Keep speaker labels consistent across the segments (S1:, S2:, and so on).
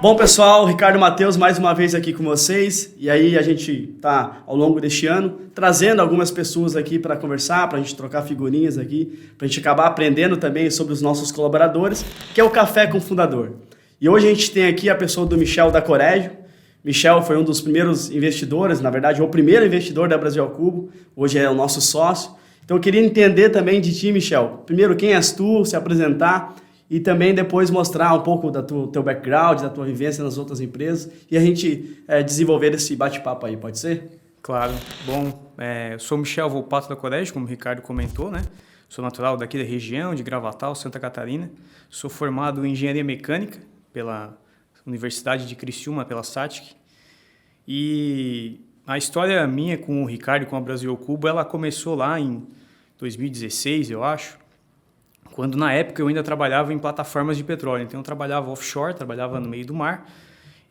S1: Bom, pessoal, Ricardo Matheus mais uma vez aqui com vocês. E aí a gente está, ao longo deste ano, trazendo algumas pessoas aqui para conversar, para a gente trocar figurinhas aqui, para a gente acabar aprendendo também sobre os nossos colaboradores, que é o Café com o Fundador. E hoje a gente tem aqui a pessoa do Michel da Corégio. Michel foi um dos primeiros investidores, na verdade, o primeiro investidor da Brasil ao Cubo. Hoje é o nosso sócio. Então eu queria entender também de ti, Michel. Primeiro, quem és tu, se apresentar e também depois mostrar um pouco do teu background, da tua vivência nas outras empresas e a gente desenvolver esse bate-papo aí, pode ser?
S2: Claro. Bom, eu sou Michel Volpato da Corégio, como o Ricardo comentou, né? Sou natural daqui da região, de Gravatal, Santa Catarina. Sou formado em Engenharia Mecânica pela Universidade de Criciúma, pela SATIC. E a história minha com o Ricardo e com a Brasil ao Cubo, ela começou lá em 2016, eu acho, quando na época eu ainda trabalhava em plataformas de petróleo. Então eu trabalhava offshore, trabalhava no meio do mar.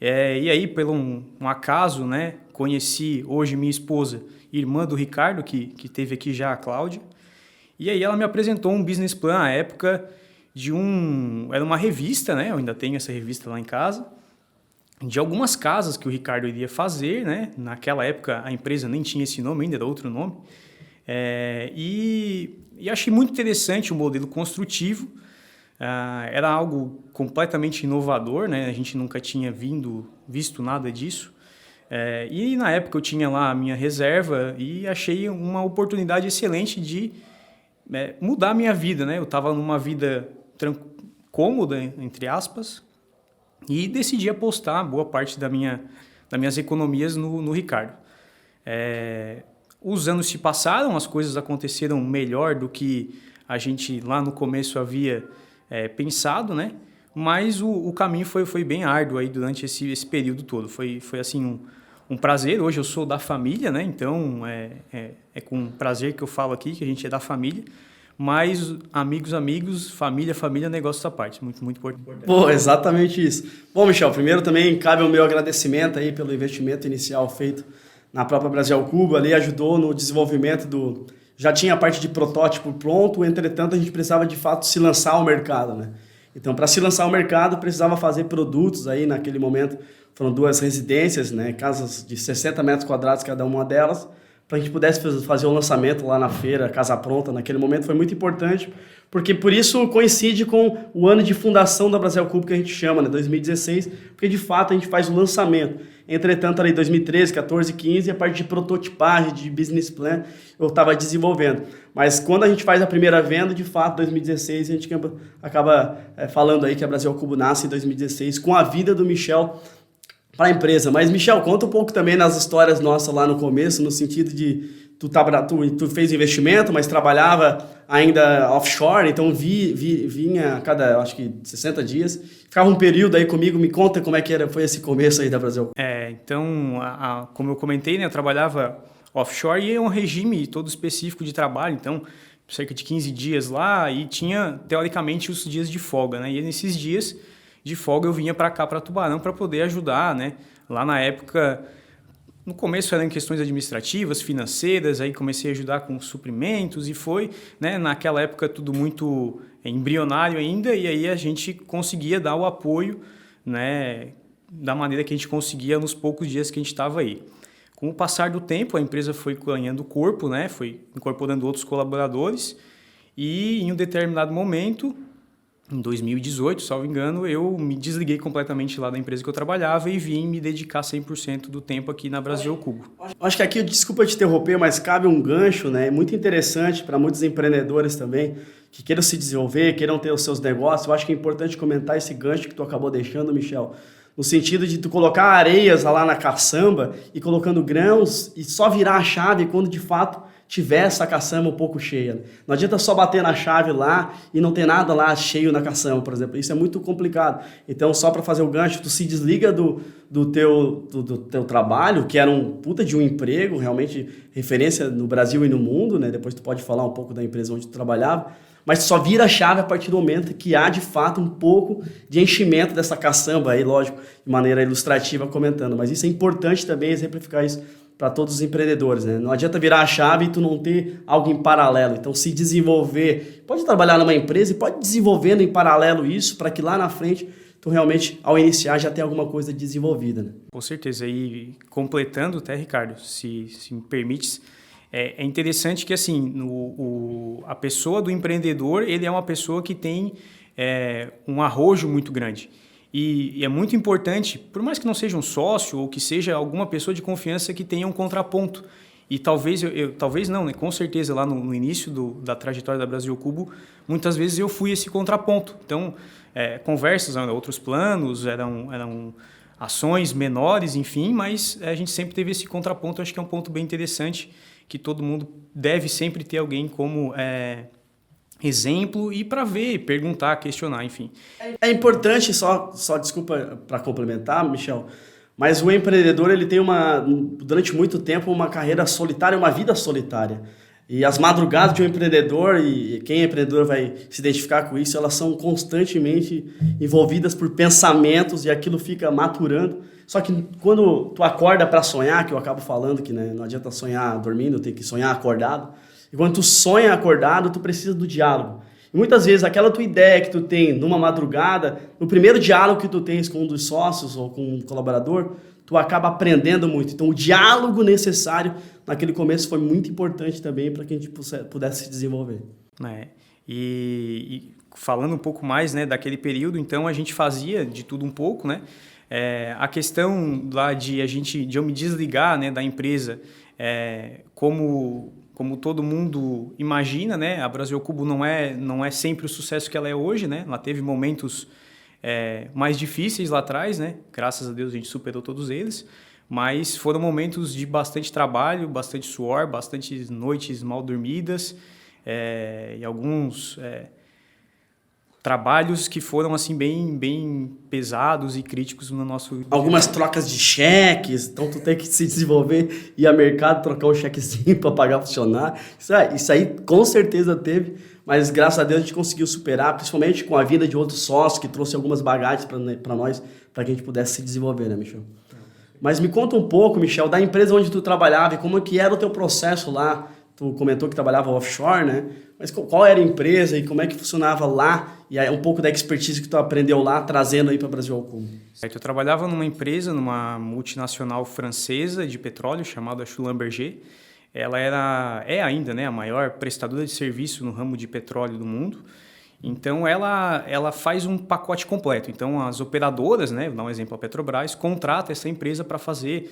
S2: E aí, pelo um acaso, né, conheci hoje minha esposa, irmã do Ricardo, que teve aqui já, a Cláudia. E aí ela me apresentou um business plan à época era uma revista, né? Eu ainda tenho essa revista lá em casa, de algumas casas que o Ricardo iria fazer, né? Naquela época a empresa nem tinha esse nome ainda, era outro nome. E achei muito interessante o modelo construtivo. Era algo completamente inovador, né? A gente nunca tinha visto nada disso. E na época eu tinha lá a minha reserva e achei uma oportunidade excelente de mudar a minha vida, né? Eu estava numa vida cômoda, entre aspas, e decidi apostar boa parte das minhas economias no Ricardo. Os anos se passaram, as coisas aconteceram melhor do que a gente lá no começo havia pensado, né? Mas o caminho foi bem árduo aí durante esse período todo. Foi assim um prazer. Hoje eu sou da família, né? Então é com prazer que eu falo aqui que a gente é da família. Mas amigos, família, negócio à parte. Muito, muito importante.
S1: Pô, exatamente isso. Bom, Michel, primeiro também cabe o meu agradecimento aí pelo investimento inicial feito na própria Brasil ao Cubo. Ali ajudou no desenvolvimento já tinha a parte de protótipo pronto, entretanto a gente precisava de fato se lançar ao mercado, né? Então, para se lançar ao mercado, precisava fazer produtos aí naquele momento. Foram 2 residências, né? Casas de 60 metros quadrados cada uma delas, para a gente pudesse fazer o lançamento lá na feira, casa pronta, naquele momento foi muito importante, porque por isso coincide com o ano de fundação da Brasil ao Cubo, que a gente chama, né, 2016, porque de fato a gente faz o lançamento. Entretanto, ali 2013, 14, 15, a parte de prototipagem, de business plan, eu estava desenvolvendo. Mas quando a gente faz a primeira venda, de fato, 2016, a gente acaba falando aí que a Brasil ao Cubo nasce em 2016, com a vida do Michel para a empresa. Mas, Michel, conta um pouco também nas histórias nossas lá no começo, no sentido de tu fez investimento, mas trabalhava ainda offshore, então vinha a cada, acho que 60 dias, ficava um período aí comigo. Me conta como é que foi esse começo aí da Brasil.
S2: Então, como eu comentei, né, eu trabalhava offshore e é um regime todo específico de trabalho, então cerca de 15 dias lá e tinha, teoricamente, os dias de folga, né, e nesses dias de folga eu vinha para cá, para Tubarão, para poder ajudar, né? Lá na época, no começo eram questões administrativas, financeiras, aí comecei a ajudar com suprimentos e foi, né? Naquela época tudo muito embrionário ainda e aí a gente conseguia dar o apoio, né? Da maneira que a gente conseguia nos poucos dias que a gente estava aí. Com o passar do tempo, a empresa foi ganhando corpo, né? Foi incorporando outros colaboradores e em um determinado momento, em 2018, salvo engano, eu me desliguei completamente lá da empresa que eu trabalhava e vim me dedicar 100% do tempo aqui na Brasil ao Cubo.
S1: Acho que aqui, desculpa te interromper, mas cabe um gancho, né? Muito interessante para muitos empreendedores também, que queiram se desenvolver, queiram ter os seus negócios. Eu acho que é importante comentar esse gancho que tu acabou deixando, Michel, no sentido de tu colocar areias lá na caçamba e colocando grãos e só virar a chave quando de fato tiver essa caçamba um pouco cheia. Não adianta só bater na chave lá e não ter nada lá cheio na caçamba, por exemplo. Isso é muito complicado. Então, só para fazer o gancho, tu se desliga do teu trabalho, que era um puta de um emprego, realmente referência no Brasil e no mundo, né? Depois tu pode falar um pouco da empresa onde tu trabalhava, mas só vira a chave a partir do momento que há, de fato, um pouco de enchimento dessa caçamba, aí, lógico, de maneira ilustrativa comentando. Mas isso é importante também exemplificar isso para todos os empreendedores, né? Não adianta virar a chave e tu não ter algo em paralelo. Então, se desenvolver, pode trabalhar numa empresa e pode desenvolvendo em paralelo isso para que lá na frente tu realmente, ao iniciar, já tem alguma coisa desenvolvida, né?
S2: Com certeza. E completando até, Ricardo, se me permites, é interessante que assim, a pessoa do empreendedor, ele é uma pessoa que tem um arrojo muito grande. E é muito importante, por mais que não seja um sócio ou que seja alguma pessoa de confiança que tenha um contraponto. E talvez, talvez não, né? Com certeza lá no início da trajetória da Brasil Cubo, muitas vezes eu fui esse contraponto. Então, conversas, outros planos, eram ações menores, enfim, mas a gente sempre teve esse contraponto. Acho que é um ponto bem interessante, que todo mundo deve sempre ter alguém como exemplo e para ver, perguntar, questionar, enfim.
S1: É importante, só desculpa para complementar, Michel, mas o empreendedor ele tem durante muito tempo uma carreira solitária, uma vida solitária. E as madrugadas de um empreendedor, e quem é empreendedor vai se identificar com isso, elas são constantemente envolvidas por pensamentos e aquilo fica maturando. Só que quando tu acorda para sonhar, que eu acabo falando que, né, não adianta sonhar dormindo, tem que sonhar acordado. E quando tu sonha acordado, tu precisa do diálogo. E muitas vezes aquela tua ideia que tu tem numa madrugada, no primeiro diálogo que tu tens com um dos sócios ou com um colaborador, tu acaba aprendendo muito. Então o diálogo necessário naquele começo foi muito importante também para que a gente pudesse se desenvolver.
S2: E falando um pouco mais, né, daquele período, então a gente fazia de tudo um pouco, né? A questão lá de eu me desligar, né, da empresa, como todo mundo imagina, né, a Brasil Cubo não é sempre o sucesso que ela é hoje, né? Ela teve momentos mais difíceis lá atrás, né? Graças a Deus a gente superou todos eles, mas foram momentos de bastante trabalho, bastante suor, bastante noites mal dormidas, e alguns trabalhos que foram assim bem pesados e críticos no nosso...
S1: Algumas trocas de cheques, então tu tem que se desenvolver, ir ao mercado, trocar um chequezinho para pagar funcionário. Isso aí com certeza teve, mas graças a Deus a gente conseguiu superar, principalmente com a vinda de outros sócios que trouxe algumas bagagens para nós, para que a gente pudesse se desenvolver, né, Michel? Mas me conta um pouco, Michel, da empresa onde tu trabalhava e como que era o teu processo lá. Tu comentou que trabalhava offshore, né? Mas qual era a empresa e como é que funcionava lá? E aí um pouco da expertise que tu aprendeu lá, trazendo aí para o Brasil Cubo.
S2: Eu trabalhava numa empresa, numa multinacional francesa de petróleo, chamada Schlumberger. Ela é ainda, né, a maior prestadora de serviço no ramo de petróleo do mundo. Então, ela faz um pacote completo. Então, as operadoras, né, vou dar um exemplo, a Petrobras, contrata essa empresa para fazer...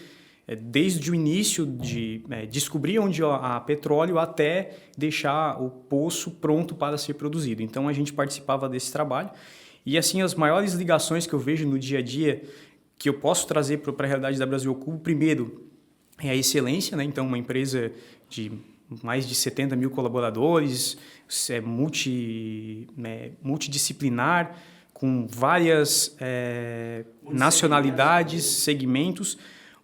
S2: desde o início de descobrir onde há petróleo até deixar o poço pronto para ser produzido. Então, a gente participava desse trabalho. E, assim, as maiores ligações que eu vejo no dia a dia, que eu posso trazer para a realidade da Brasil Cubo, primeiro, é a excelência, né? Então, uma empresa de mais de 70 mil colaboradores, multidisciplinar, com várias nacionalidades, segmentos,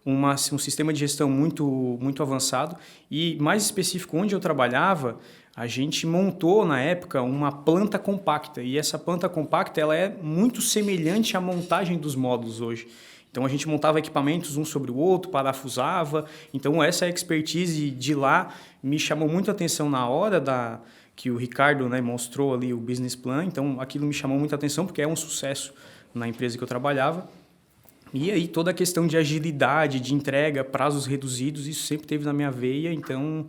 S2: um sistema de gestão muito avançado e, mais específico, onde eu trabalhava, a gente montou, na época, uma planta compacta. E essa planta compacta ela é muito semelhante à montagem dos módulos hoje. Então, a gente montava equipamentos um sobre o outro, parafusava. Então, essa expertise de lá me chamou muito a atenção na hora que o Ricardo, né, mostrou ali o business plan. Então, aquilo me chamou muita atenção porque é um sucesso na empresa que eu trabalhava. E aí toda a questão de agilidade, de entrega, prazos reduzidos, isso sempre teve na minha veia. Então,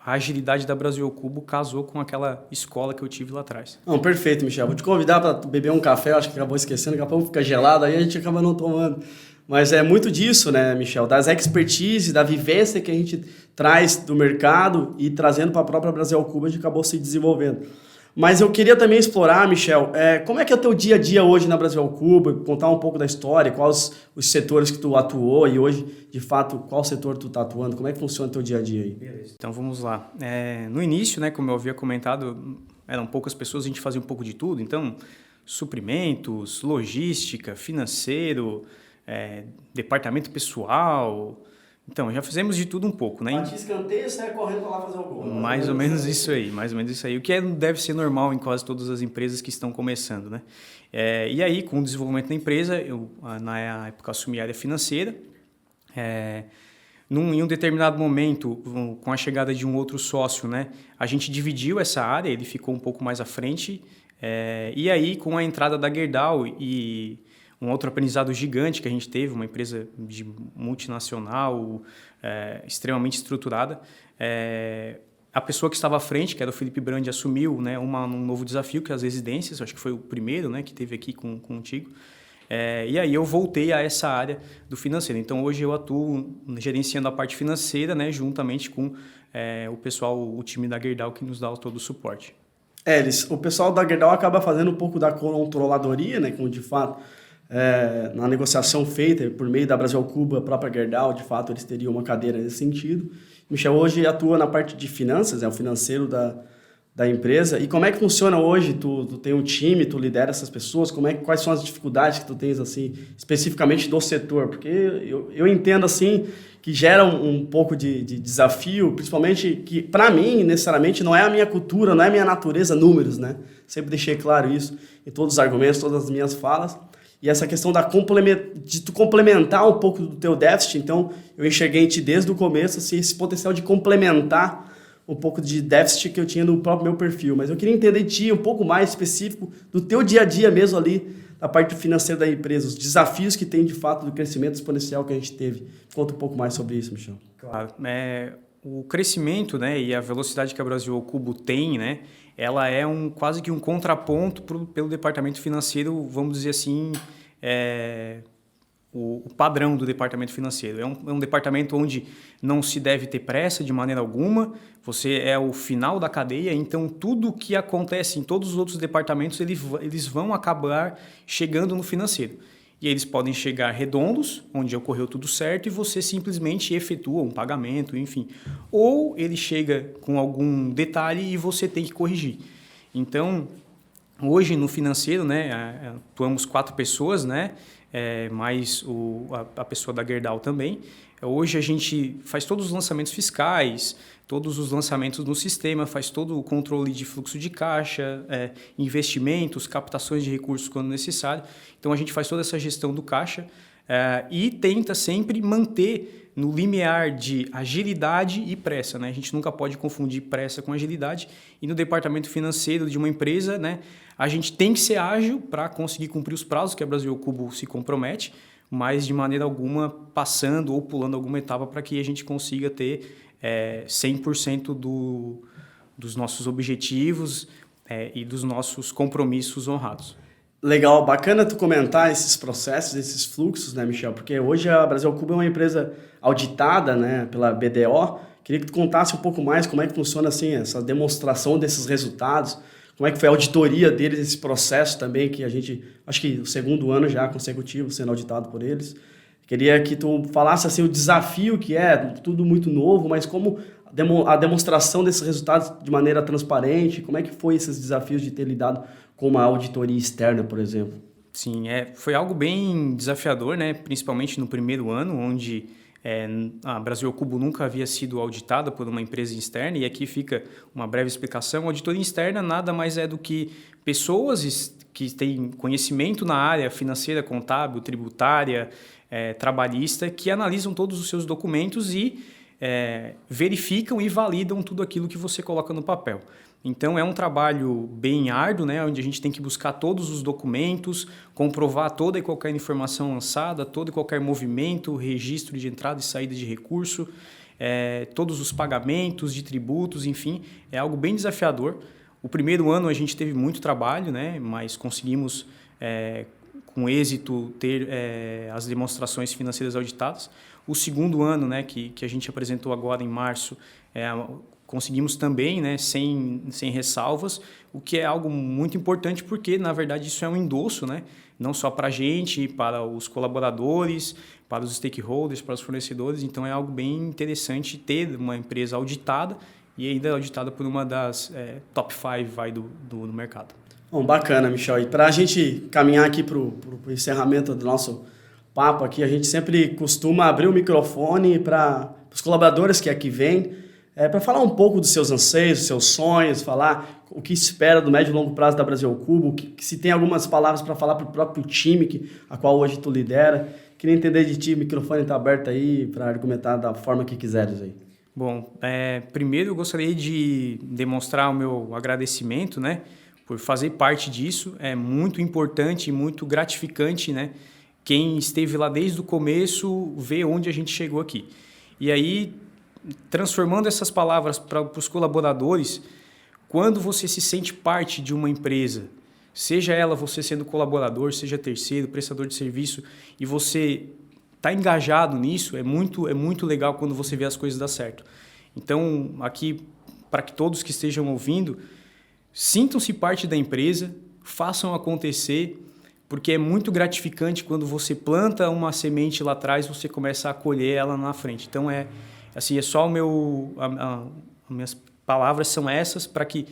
S2: a agilidade da Brasil Cubo casou com aquela escola que eu tive lá atrás.
S1: Não, perfeito, Michel. Vou te convidar para beber um café, acho que acabou esquecendo, daqui a pouco fica gelado, aí a gente acaba não tomando. Mas é muito disso, né, Michel? Das expertise, da vivência que a gente traz do mercado e trazendo para a própria Brasil Cubo, a gente acabou se desenvolvendo. Mas eu queria também explorar, Michel, como é que é o teu dia a dia hoje na Brasil Cubo, contar um pouco da história, quais os setores que tu atuou e hoje, de fato, qual setor tu está atuando, como é que funciona o teu dia a dia aí?
S2: Beleza. Então, vamos lá. No início, né, como eu havia comentado, eram poucas pessoas, a gente fazia um pouco de tudo, então, suprimentos, logística, financeiro, departamento pessoal... Então, já fizemos de tudo um pouco, né?
S1: Bati escanteio e saia correndo para lá fazer o gol.
S2: Mais ou menos isso aí, mais ou menos isso aí. O que deve ser normal em quase todas as empresas que estão começando, né? E aí, com o desenvolvimento da empresa, eu, na época, assumi a área financeira. Em um determinado momento, com a chegada de um outro sócio, né? A gente dividiu essa área, ele ficou um pouco mais à frente E aí, com a entrada da Gerdau e um outro aprendizado gigante que a gente teve, uma empresa de multinacional, extremamente estruturada, a pessoa que estava à frente, que era o Felipe Brandi, assumiu, né, um novo desafio, que é as residências, acho que foi o primeiro, né, que teve aqui contigo. E aí eu voltei a essa área do financeiro. Então, hoje eu atuo gerenciando a parte financeira, né, juntamente com o pessoal, o time da Gerdau, que nos dá todo o suporte.
S1: O pessoal da Gerdau acaba fazendo um pouco da controladoria, né, como de fato, na negociação feita por meio da Brasil Cuba, a própria Gerdau, de fato, eles teriam uma cadeira nesse sentido. Michel hoje atua na parte de finanças, é o financeiro da empresa. E como é que funciona hoje? Tu tem um time, tu lidera essas pessoas, quais são as dificuldades que tu tens, assim, especificamente do setor? Porque eu entendo, assim, que gera um pouco de desafio, principalmente que, para mim, necessariamente, não é a minha cultura, não é a minha natureza, números, né? Sempre deixei claro isso em todos os argumentos, todas as minhas falas. E essa questão de tu complementar um pouco do teu déficit, então eu enxerguei em ti desde o começo assim, esse potencial de complementar um pouco de déficit que eu tinha no próprio meu perfil. Mas eu queria entender de ti um pouco mais específico do teu dia a dia mesmo ali, da parte financeira da empresa, os desafios que tem de fato do crescimento exponencial que a gente teve. Conta um pouco mais sobre isso, Michel.
S2: Claro. O crescimento, né, e a velocidade que a Brasil ao Cubo tem, né, ela é quase que um contraponto pelo departamento financeiro, vamos dizer assim, o padrão do departamento financeiro. É um departamento onde não se deve ter pressa de maneira alguma, você é o final da cadeia, então tudo que acontece em todos os outros departamentos, eles vão acabar chegando no financeiro. E eles podem chegar redondos, onde ocorreu tudo certo, e você simplesmente efetua um pagamento, enfim. Ou ele chega com algum detalhe e você tem que corrigir. Então, hoje no financeiro, né, atuamos 4 pessoas, né, mais a pessoa da Gerdau também. Hoje a gente faz todos os lançamentos fiscais, todos os lançamentos no sistema, faz todo o controle de fluxo de caixa, investimentos, captações de recursos quando necessário. Então a gente faz toda essa gestão do caixa e tenta sempre manter no limiar de agilidade e pressa, né? A gente nunca pode confundir pressa com agilidade. E no departamento financeiro de uma empresa, né, a gente tem que ser ágil para conseguir cumprir os prazos que a Brasil Cubo se compromete, mas de maneira alguma passando ou pulando alguma etapa para que a gente consiga ter 100% dos nossos objetivos e dos nossos compromissos honrados.
S1: Legal, bacana tu comentar esses processos, esses fluxos, né, Michel? Porque hoje a Brasil Cuba é uma empresa auditada, né, pela BDO. Queria que tu contasse um pouco mais como é que funciona assim, essa demonstração desses resultados, como é que foi a auditoria deles, esse processo também, que a gente, acho que o 2º ano já consecutivo sendo auditado por eles. Queria que tu falasse assim, o desafio que é, tudo muito novo, mas como a demonstração desses resultados de maneira transparente, como é que foi esses desafios de ter lidado com uma auditoria externa, por exemplo?
S2: Sim, foi algo bem desafiador, né? Principalmente no primeiro ano, onde a Brasil Cubo nunca havia sido auditada por uma empresa externa, e aqui fica uma breve explicação. A auditoria externa nada mais é do que pessoas que têm conhecimento na área financeira, contábil, tributária, trabalhista, que analisam todos os seus documentos e verificam e validam tudo aquilo que você coloca no papel. Então, é um trabalho bem árduo, né, onde a gente tem que buscar todos os documentos, comprovar toda e qualquer informação lançada, todo e qualquer movimento, registro de entrada e saída de recurso, todos os pagamentos de tributos, enfim, é algo bem desafiador. O primeiro ano a gente teve muito trabalho, né, mas conseguimos, com êxito, ter as demonstrações financeiras auditadas. O 2º ano, né, que a gente apresentou agora em março, conseguimos também, né, sem ressalvas, o que é algo muito importante porque, na verdade, isso é um endosso, né, não só para a gente, para os colaboradores, para os stakeholders, para os fornecedores. Então, é algo bem interessante ter uma empresa auditada e ainda auditada por uma das top 5 do mercado.
S1: Bom, bacana, Michel. E para a gente caminhar aqui para o encerramento do nosso papo aqui, a gente sempre costuma abrir o microfone para os colaboradores que aqui vêm, para falar um pouco dos seus anseios, dos seus sonhos, falar o que espera do médio e longo prazo da Brasil Cubo, se tem algumas palavras para falar para o próprio time a qual hoje tu lidera. Queria entender de ti, o microfone está aberto aí para argumentar da forma que quiseres aí.
S2: Bom, primeiro eu gostaria de demonstrar o meu agradecimento, né, por fazer parte disso. É muito importante e muito gratificante, né? Quem esteve lá desde o começo vê onde a gente chegou aqui. E aí, transformando essas palavras para os colaboradores, quando você se sente parte de uma empresa, seja ela você sendo colaborador, seja terceiro, prestador de serviço, e você está engajado nisso, é muito legal quando você vê as coisas dar certo. Então, aqui, para que todos que estejam ouvindo, sintam-se parte da empresa, façam acontecer, porque é muito gratificante quando você planta uma semente lá atrás, você começa a colher ela na frente. Então, é só as minhas palavras são essas, para que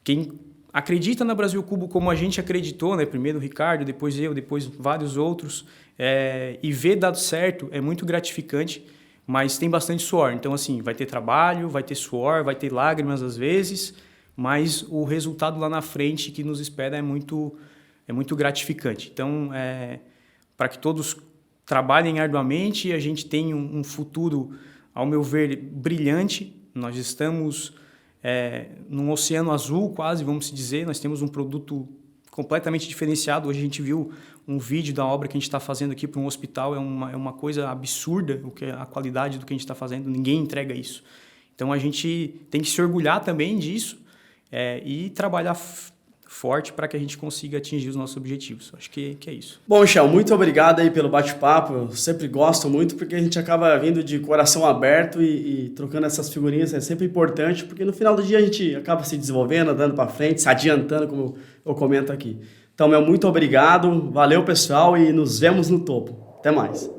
S2: quem acredita na Brasil Cubo como a gente acreditou, né? Primeiro o Ricardo, depois eu, depois vários outros, e ver dado certo é muito gratificante, mas tem bastante suor. Então, assim, vai ter trabalho, vai ter suor, vai ter lágrimas às vezes, mas o resultado lá na frente que nos espera é muito gratificante. Então, para que todos trabalhem arduamente e a gente tenha um futuro, ao meu ver, brilhante. Nós estamos num oceano azul, quase, vamos dizer. Nós temos um produto completamente diferenciado. Hoje a gente viu um vídeo da obra que a gente está fazendo aqui para um hospital. É uma coisa absurda a qualidade do que a gente está fazendo. Ninguém entrega isso. Então, a gente tem que se orgulhar também disso e trabalhar forte para que a gente consiga atingir os nossos objetivos. Acho que é isso.
S1: Bom, Michel, muito obrigado aí pelo bate-papo. Eu sempre gosto muito porque a gente acaba vindo de coração aberto e trocando essas figurinhas. É sempre importante porque no final do dia a gente acaba se desenvolvendo, andando para frente, se adiantando, como eu comento aqui. Então, muito obrigado. Valeu, pessoal, e nos vemos no topo. Até mais.